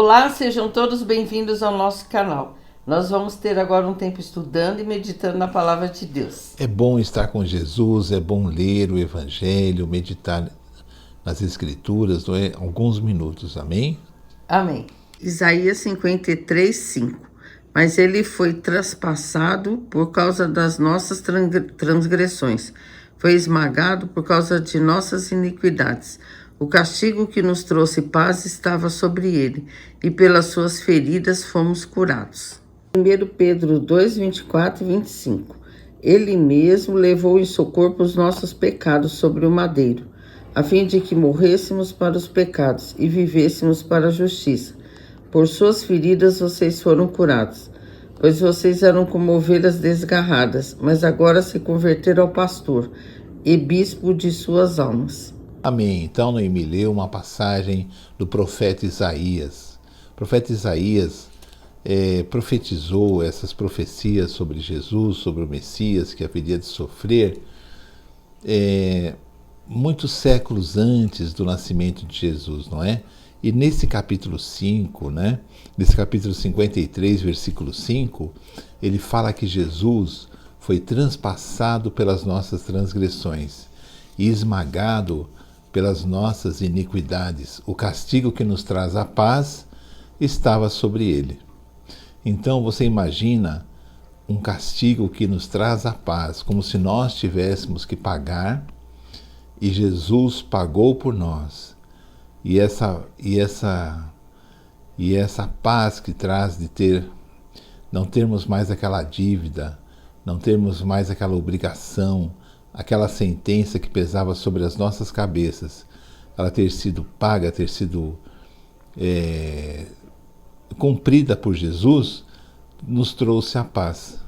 Olá, sejam todos bem-vindos ao nosso canal. Nós vamos ter agora um tempo estudando e meditando na palavra de Deus. É bom estar com Jesus, é bom ler o Evangelho, meditar nas Escrituras, não é? Alguns minutos, amém? Amém. Isaías 53, 5. Mas ele foi traspassado por causa das nossas transgressões, foi esmagado por causa de nossas iniquidades. O castigo que nos trouxe paz estava sobre ele, e pelas suas feridas fomos curados. 1 Pedro 2, 24 e 25. Ele mesmo levou em seu corpo os nossos pecados sobre o madeiro, a fim de que morrêssemos para os pecados e vivêssemos para a justiça. Por suas feridas vocês foram curados, pois vocês eram como ovelhas desgarradas, mas agora se converteram ao pastor e bispo de suas almas. Amém. Então, Noemi leu uma passagem do profeta Isaías. O profeta Isaías profetizou essas profecias sobre Jesus, sobre o Messias que haveria de sofrer muitos séculos antes do nascimento de Jesus, não é? E nesse capítulo 5, né, nesse capítulo 53, versículo 5, ele fala que Jesus foi transpassado pelas nossas transgressões e esmagado pelas nossas iniquidades. O castigo que nos traz a paz estava sobre ele. Então você imagina um castigo que nos traz a paz, como se nós tivéssemos que pagar, e Jesus pagou por nós. E essa paz que traz de não termos mais aquela dívida, não termos mais aquela obrigação, aquela sentença que pesava sobre as nossas cabeças, ela ter sido paga, ter sido cumprida por Jesus, nos trouxe a paz.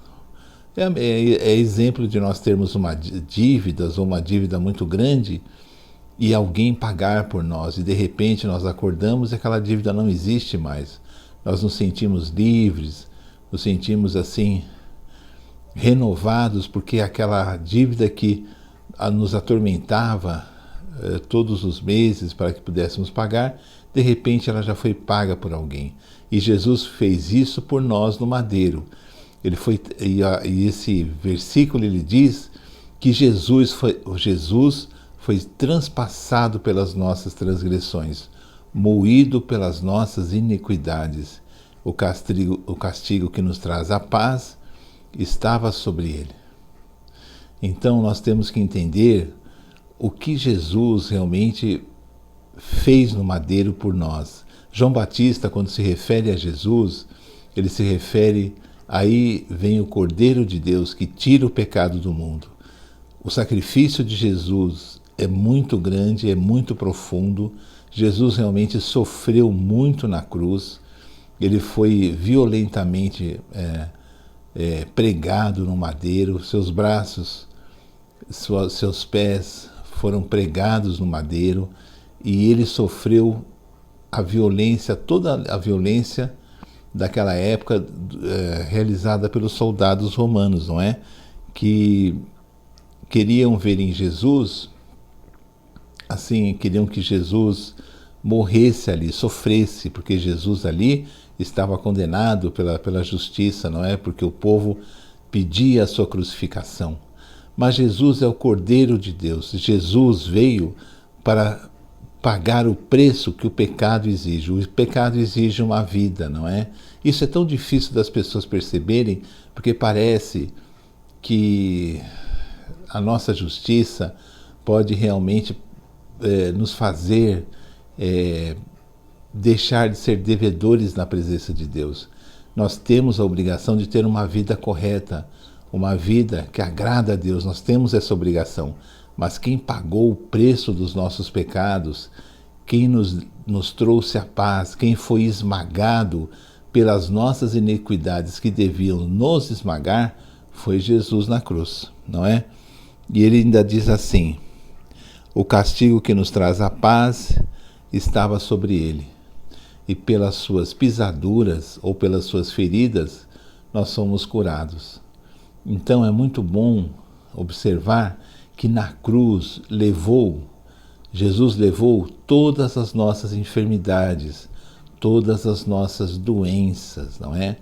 É exemplo de nós termos uma dívida muito grande e alguém pagar por nós, e de repente nós acordamos e aquela dívida não existe mais. Nós nos sentimos livres, nos sentimos assim renovados, porque aquela dívida que nos atormentava todos os meses para que pudéssemos pagar, de repente ela já foi paga por alguém. E Jesus fez isso por nós no madeiro. E esse versículo ele diz que Jesus foi transpassado pelas nossas transgressões, moído pelas nossas iniquidades. O castigo que nos traz a paz estava sobre ele. Então nós temos que entender o que Jesus realmente fez no madeiro por nós. João Batista, quando se refere a Jesus, ele se refere: aí vem o Cordeiro de Deus que tira o pecado do mundo. O sacrifício de Jesus é muito grande, é muito profundo. Jesus realmente sofreu muito na cruz. Ele foi violentamente pregado no madeiro. Seus braços, seus pés foram pregados no madeiro. E ele sofreu a violência, toda a violência daquela época realizada pelos soldados romanos, não é? Que queriam ver em Jesus, assim, queriam que Jesus morresse ali, sofresse, porque Jesus ali estava condenado pela justiça, não é? Porque o povo pedia a sua crucificação. Mas Jesus é o Cordeiro de Deus. Jesus veio para pagar o preço que o pecado exige. O pecado exige uma vida, não é? Isso é tão difícil das pessoas perceberem, porque parece que a nossa justiça pode realmente nos fazer deixar de ser devedores na presença de Deus. Nós temos a obrigação de ter uma vida correta, uma vida que agrada a Deus. Nós temos essa obrigação. Mas quem pagou o preço dos nossos pecados, quem nos trouxe a paz, quem foi esmagado pelas nossas iniquidades que deviam nos esmagar, foi Jesus na cruz, não é? E ele ainda diz assim: o castigo que nos traz a paz estava sobre ele, e pelas suas pisaduras ou pelas suas feridas nós somos curados. Então é muito bom observar que na cruz Jesus levou todas as nossas enfermidades, todas as nossas doenças, não é?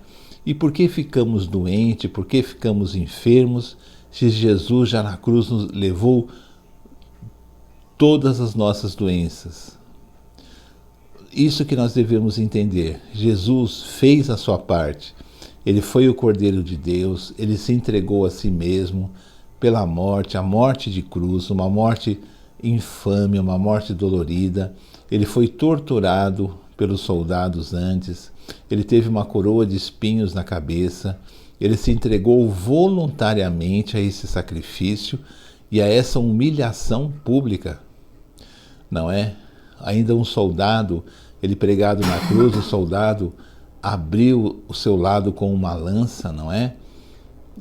E por que ficamos doentes, por que ficamos enfermos, se Jesus já na cruz nos levou todas as nossas doenças? Isso que nós devemos entender. Jesus fez a sua parte. Ele foi o Cordeiro de Deus, ele se entregou a si mesmo pela morte, a morte de cruz, uma morte infame, uma morte dolorida. Ele foi torturado pelos soldados antes, ele teve uma coroa de espinhos na cabeça, ele se entregou voluntariamente a esse sacrifício e a essa humilhação pública, não é? Ainda um soldado, ele pregado na cruz, o soldado abriu o seu lado com uma lança, não é?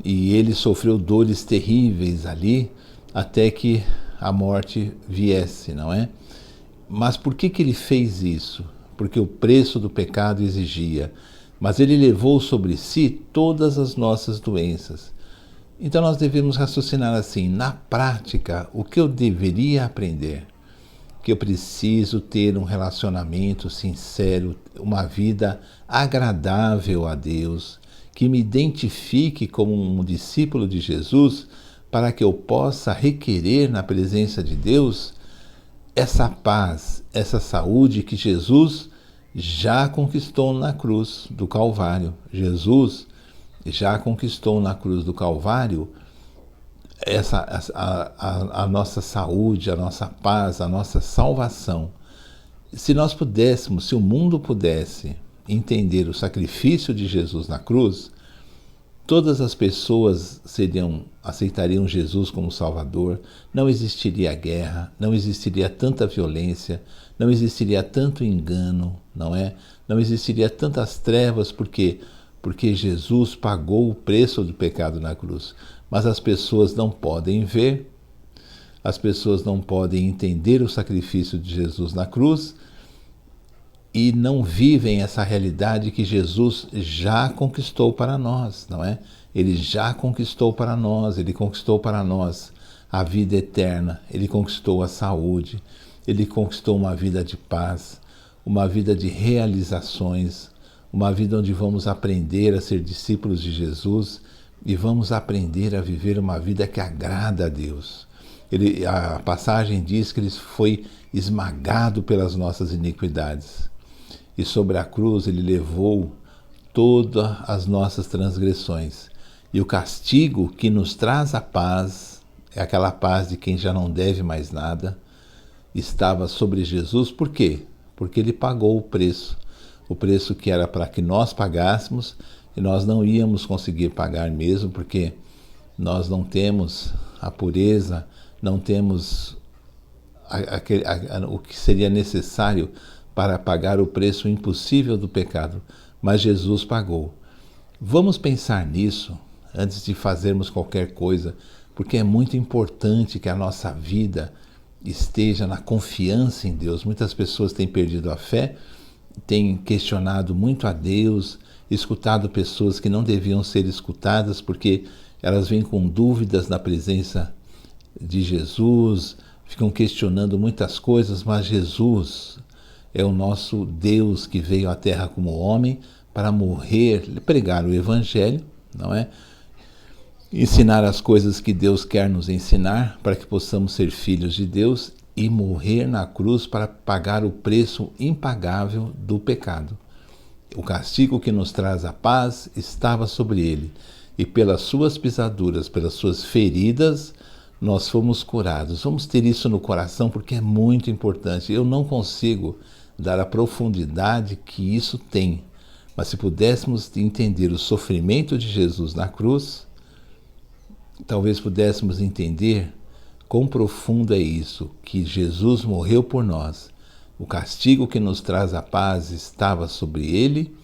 E ele sofreu dores terríveis ali, até que a morte viesse, não é? Mas por que ele fez isso? Porque o preço do pecado exigia. Mas ele levou sobre si todas as nossas doenças. Então nós devemos raciocinar assim, na prática, o que eu deveria aprender? Que eu preciso ter um relacionamento sincero, uma vida agradável a Deus, que me identifique como um discípulo de Jesus, para que eu possa requerer na presença de Deus essa paz, essa saúde que Jesus já conquistou na cruz do Calvário. Jesus já conquistou na cruz do Calvário a nossa saúde, a nossa paz, a nossa salvação. Se nós pudéssemos, se o mundo pudesse entender o sacrifício de Jesus na cruz, todas as pessoas aceitariam Jesus como Salvador, não existiria guerra, não existiria tanta violência, não existiria tanto engano, não é? Não existiria tantas trevas, porque Jesus pagou o preço do pecado na cruz. Mas as pessoas não podem ver, as pessoas não podem entender o sacrifício de Jesus na cruz e não vivem essa realidade que Jesus já conquistou para nós, não é? Ele já conquistou para nós, ele conquistou para nós a vida eterna, ele conquistou a saúde, ele conquistou uma vida de paz, uma vida de realizações, uma vida onde vamos aprender a ser discípulos de Jesus e vamos aprender a viver uma vida que agrada a Deus. A passagem diz que ele foi esmagado pelas nossas iniquidades. E sobre a cruz ele levou todas as nossas transgressões. E o castigo que nos traz a paz, é aquela paz de quem já não deve mais nada, estava sobre Jesus. Por quê? Porque ele pagou o preço que era para que nós pagássemos, e nós não íamos conseguir pagar mesmo, porque nós não temos a pureza, não temos o que seria necessário para pagar o preço impossível do pecado, mas Jesus pagou. Vamos pensar nisso antes de fazermos qualquer coisa, porque é muito importante que a nossa vida esteja na confiança em Deus. Muitas pessoas têm perdido a fé, têm questionado muito a Deus, escutado pessoas que não deviam ser escutadas porque elas vêm com dúvidas na presença de Jesus, ficam questionando muitas coisas, mas Jesus é o nosso Deus que veio à Terra como homem para morrer, pregar o Evangelho, não é? Ensinar as coisas que Deus quer nos ensinar para que possamos ser filhos de Deus e morrer na cruz para pagar o preço impagável do pecado. O castigo que nos traz a paz estava sobre ele, e pelas suas pisaduras, pelas suas feridas, nós fomos curados. Vamos ter isso no coração porque é muito importante. Eu não consigo dar a profundidade que isso tem, mas se pudéssemos entender o sofrimento de Jesus na cruz, talvez pudéssemos entender quão profundo é isso, que Jesus morreu por nós. O castigo que nos traz a paz estava sobre ele,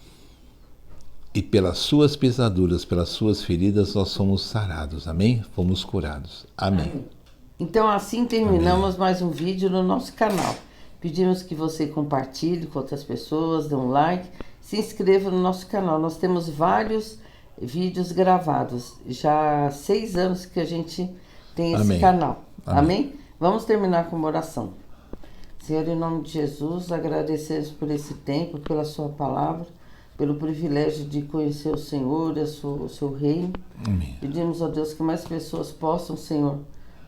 e pelas suas pisaduras, pelas suas feridas, nós fomos sarados. Amém? Fomos curados. Amém. Então assim terminamos mais um vídeo no nosso canal. Pedimos que você compartilhe com outras pessoas, dê um like, se inscreva no nosso canal. Nós temos vários vídeos gravados. Já há 6 anos que a gente tem esse canal. Amém? Vamos terminar com uma oração. Senhor, em nome de Jesus, agradecemos por esse tempo, pela sua palavra, pelo privilégio de conhecer o Senhor e o seu reino. Amém. Pedimos a Deus que mais pessoas possam, Senhor,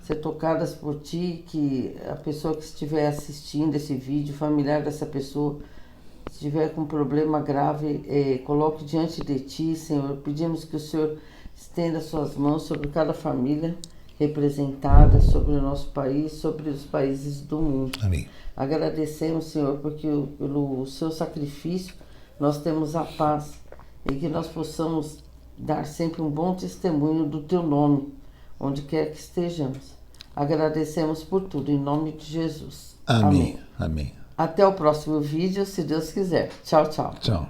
ser tocadas por Ti, que a pessoa que estiver assistindo esse vídeo, familiar dessa pessoa, se estiver com um problema grave, coloque diante de Ti, Senhor. Pedimos que o Senhor estenda suas mãos sobre cada família representada, sobre o nosso país, sobre os países do mundo. Amém. Agradecemos, Senhor, porque pelo seu sacrifício nós temos a paz e que nós possamos dar sempre um bom testemunho do Teu nome, onde quer que estejamos. Agradecemos por tudo, em nome de Jesus. Amém. Amém. Até o próximo vídeo, se Deus quiser. Tchau, tchau. Tchau.